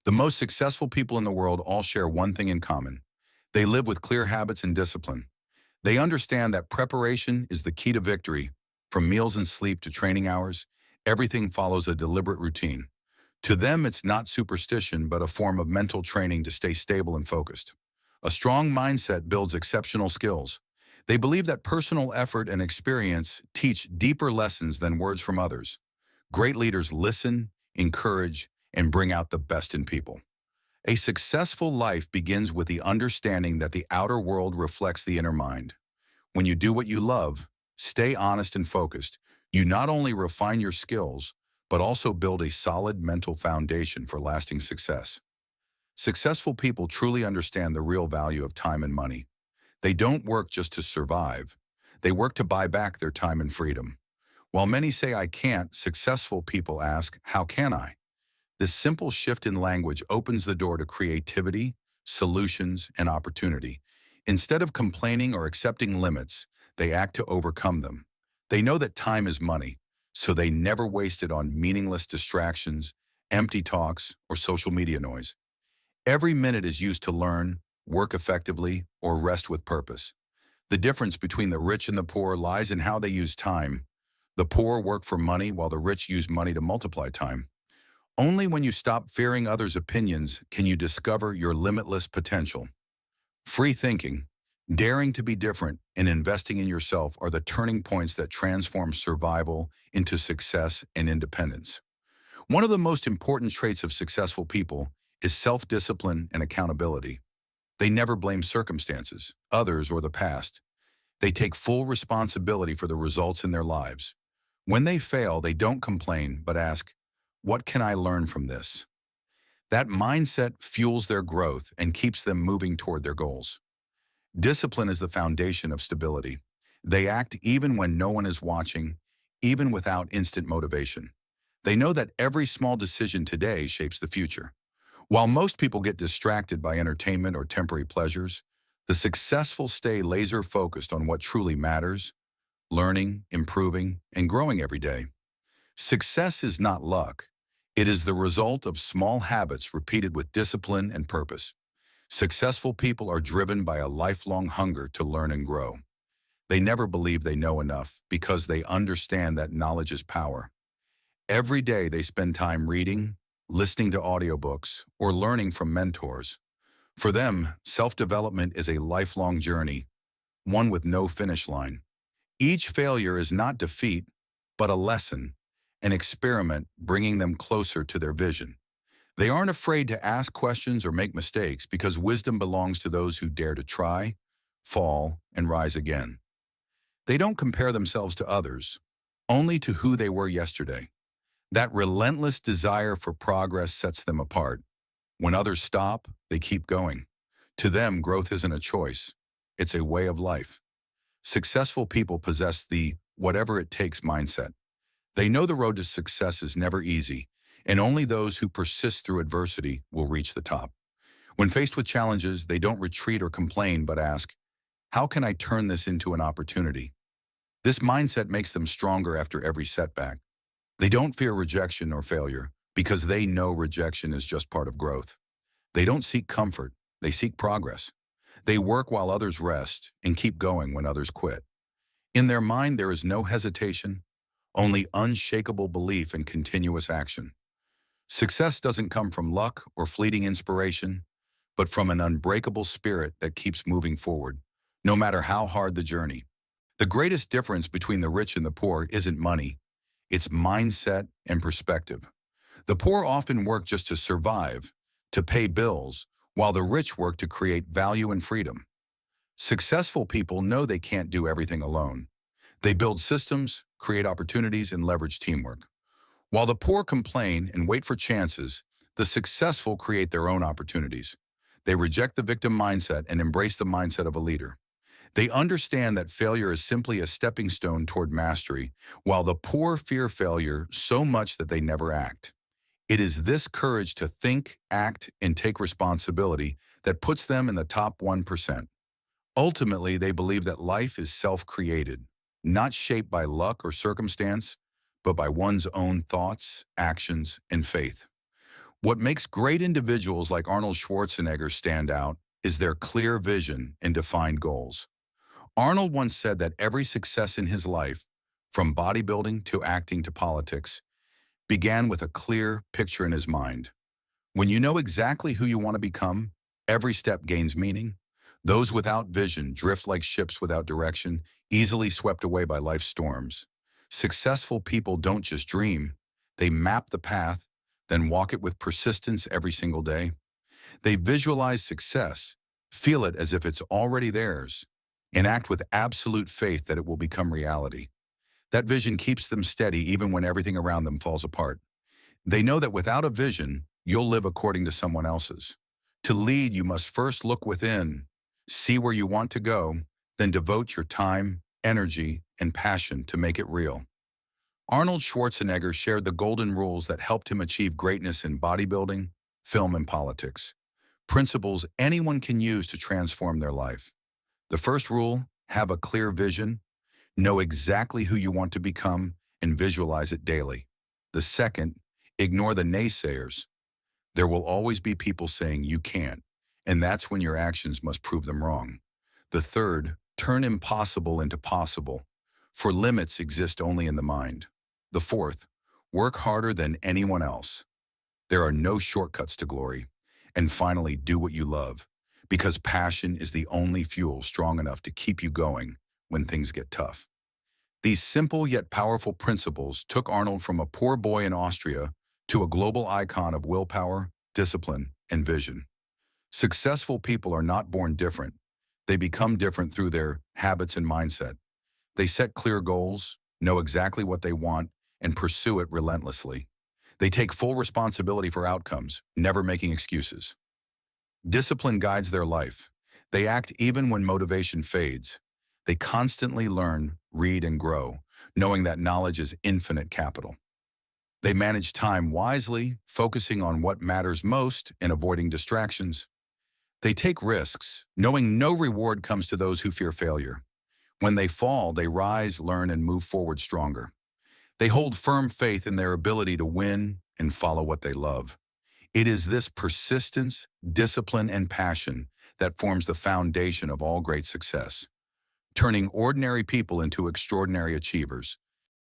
The most successful people in the world all share one thing in common. They live with clear habits and discipline. They understand that preparation is the key to victory. From meals and sleep to training hours, everything follows a deliberate routine. To them, it's not superstition, but a form of mental training to stay stable and focused. A strong mindset builds exceptional skills. They believe that personal effort and experience teach deeper lessons than words from others. Great leaders listen, encourage, and bring out the best in people. A successful life begins with the understanding that the outer world reflects the inner mind. When you do what you love, stay honest and focused, you not only refine your skills, but also build a solid mental foundation for lasting success. Successful people truly understand the real value of time and money. They don't work just to survive. They work to buy back their time and freedom. While many say I can't, successful people ask, how can I? This simple shift in language opens the door to creativity, solutions, and opportunity. Instead of complaining or accepting limits, they act to overcome them. They know that time is money, so they never waste it on meaningless distractions, empty talks, or social media noise. Every minute is used to learn, work effectively, or rest with purpose. The difference between the rich and the poor lies in how they use time. The poor work for money while the rich use money to multiply time. Only when you stop fearing others' opinions can you discover your limitless potential. Free thinking, daring to be different, and investing in yourself are the turning points that transform survival into success and independence. One of the most important traits of successful people is self-discipline and accountability. They never blame circumstances, others, or the past. They take full responsibility for the results in their lives. When they fail, they don't complain, but ask, what can I learn from this? That mindset fuels their growth and keeps them moving toward their goals. Discipline is the foundation of stability. They act even when no one is watching, even without instant motivation. They know that every small decision today shapes the future. While most people get distracted by entertainment or temporary pleasures, the successful stay laser-focused on what truly matters, learning, improving, and growing every day. Success is not luck. It is the result of small habits repeated with discipline and purpose. Successful people are driven by a lifelong hunger to learn and grow. They never believe they know enough because they understand that knowledge is power. Every day they spend time reading, listening to audiobooks, or learning from mentors. For them, self-development is a lifelong journey, one with no finish line. Each failure is not defeat, but a lesson, an experiment bringing them closer to their vision. They aren't afraid to ask questions or make mistakes because wisdom belongs to those who dare to try, fall, and rise again. They don't compare themselves to others, only to who they were yesterday. That relentless desire for progress sets them apart. When others stop, they keep going. To them, growth isn't a choice. It's a way of life. Successful people possess the whatever it takes mindset. They know the road to success is never easy, and only those who persist through adversity will reach the top. When faced with challenges, they don't retreat or complain, but ask, how can I turn this into an opportunity? This mindset makes them stronger after every setback. They don't fear rejection or failure because they know rejection is just part of growth. They don't seek comfort, they seek progress. They work while others rest and keep going when others quit. In their mind, there is no hesitation, only unshakable belief and continuous action. Success doesn't come from luck or fleeting inspiration, but from an unbreakable spirit that keeps moving forward, no matter how hard the journey. The greatest difference between the rich and the poor isn't money, it's mindset and perspective. The poor often work just to survive, to pay bills, while the rich work to create value and freedom. Successful people know they can't do everything alone. They build systems, create opportunities, and leverage teamwork. While the poor complain and wait for chances, the successful create their own opportunities. They reject the victim mindset and embrace the mindset of a leader. They understand that failure is simply a stepping stone toward mastery, while the poor fear failure so much that they never act. It is this courage to think, act, and take responsibility that puts them in the top 1%. Ultimately, they believe that life is self-created, not shaped by luck or circumstance, but by one's own thoughts, actions, and faith. What makes great individuals like Arnold Schwarzenegger stand out is their clear vision and defined goals. Arnold once said that every success in his life, from bodybuilding to acting to politics, began with a clear picture in his mind. When you know exactly who you want to become, every step gains meaning. Those without vision drift like ships without direction, easily swept away by life's storms. Successful people don't just dream, they map the path, then walk it with persistence every single day. They visualize success, feel it as if it's already theirs, and act with absolute faith that it will become reality. That vision keeps them steady even when everything around them falls apart. They know that without a vision, you'll live according to someone else's. To lead, you must first look within, see where you want to go, then devote your time, energy, and passion to make it real. Arnold Schwarzenegger shared the golden rules that helped him achieve greatness in bodybuilding, film, and politics. Principles anyone can use to transform their life. The first rule, have a clear vision. Know exactly who you want to become and visualize it daily. The second, ignore the naysayers. There will always be people saying you can't, and that's when your actions must prove them wrong. The third, turn impossible into possible, for limits exist only in the mind. The fourth, work harder than anyone else. There are no shortcuts to glory. And finally, do what you love, because passion is the only fuel strong enough to keep you going when things get tough. These simple yet powerful principles took Arnold from a poor boy in Austria to a global icon of willpower, discipline, and vision. Successful people are not born different. They become different through their habits and mindset. They set clear goals, know exactly what they want, and pursue it relentlessly. They take full responsibility for outcomes, never making excuses. Discipline guides their life. They act even when motivation fades. They constantly learn, read, and grow, knowing that knowledge is infinite capital. They manage time wisely, focusing on what matters most and avoiding distractions. They take risks, knowing no reward comes to those who fear failure. When they fall, they rise, learn, and move forward stronger. They hold firm faith in their ability to win and follow what they love. It is this persistence, discipline, and passion that forms the foundation of all great success, turning ordinary people into extraordinary achievers.